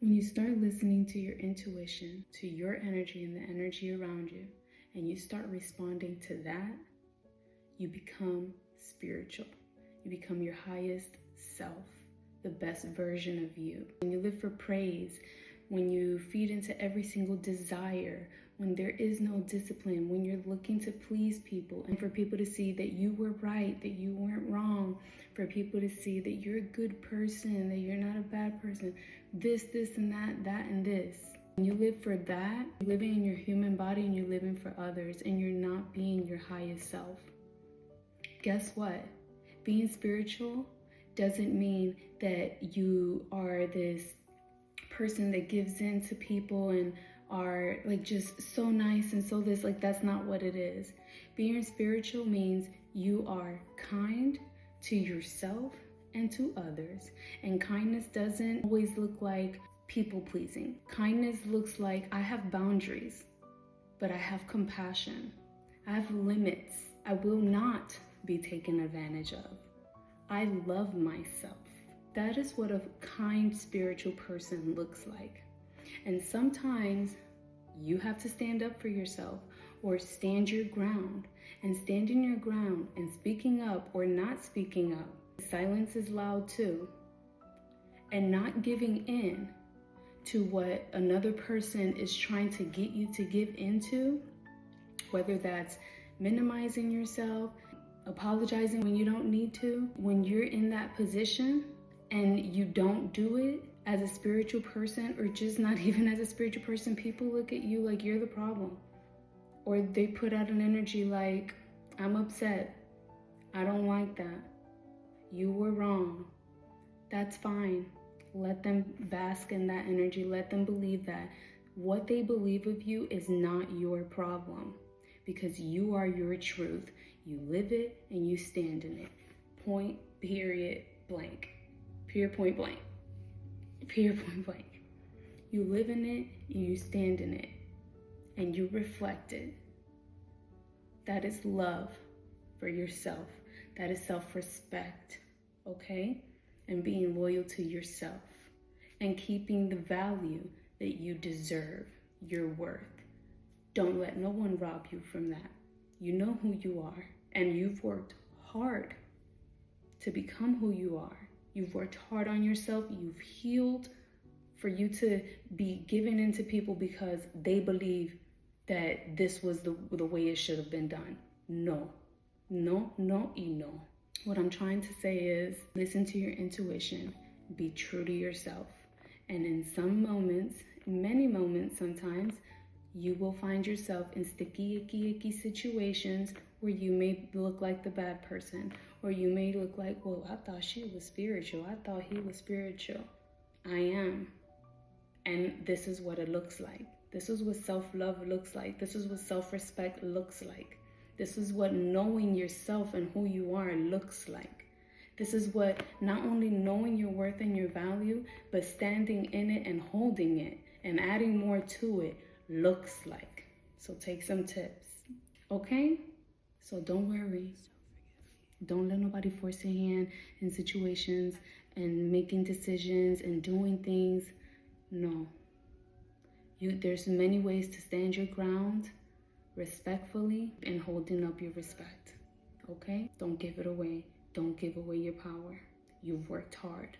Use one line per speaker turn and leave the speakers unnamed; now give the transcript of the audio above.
When you start listening to your intuition, to your energy and the energy around you, and you start responding to that, you become spiritual. You become your highest self, the best version of you. When you live for praise, when you feed into every single desire, when there is no discipline, when you're looking to please people and for people to see that you were right, that you weren't wrong, for people to see that you're a good person, that you're not a bad person, this, and that, and this. When you live for that, you're living in your human body and you're living for others and you're not being your highest self. Guess what? Being spiritual doesn't mean that you are this person that gives in to people and are like just so nice and so this, like that's not what it is. Being spiritual means you are kind to yourself and to others. And kindness doesn't always look like people pleasing. Kindness looks like I have boundaries, but I have compassion. I have limits. I will not be taken advantage of. I love myself. That is what a kind spiritual person looks like. And sometimes you have to stand up for yourself or stand your ground. And standing your ground and speaking up or not speaking up, silence is loud too. And not giving in to what another person is trying to get you to give into, whether that's minimizing yourself, apologizing when you don't need to. When you're in that position and you don't do it as a spiritual person, or just not even as a spiritual person, people look at you like you're the problem. Or they put out an energy like, I'm upset. I don't like that. You were wrong. That's fine. Let them bask in that energy. Let them believe that. What they believe of you is not your problem, because you are your truth. You live it and you stand in it. Point, period, blank. Period, point, blank. Period, point, blank. You live in it and you stand in it and you reflect it. That is love for yourself. That is self-respect, okay? And being loyal to yourself and keeping the value that you deserve, your worth. Don't let no one rob you from that. You know who you are, and you've worked hard to become who you are. You've worked hard on yourself. You've healed for you to be given into people because they believe that this was the way it should have been done. No, no, no, y no. What I'm trying to say is listen to your intuition, be true to yourself. And in some moments, many moments sometimes, you will find yourself in sticky, icky situations where you may look like the bad person, or you may look like, well, I thought she was spiritual. I thought he was spiritual. I am. And this is what it looks like. This is what self-love looks like. This is what self-respect looks like. This is what knowing yourself and who you are looks like. This is what not only knowing your worth and your value, but standing in it and holding it and adding more to it looks like. So take some tips, okay? So don't worry. Don't let nobody force your hand in situations and making decisions and doing things. No. There's many ways to stand your ground respectfully and holding up your respect, okay? Don't give it away. Don't give away your power. You've worked hard.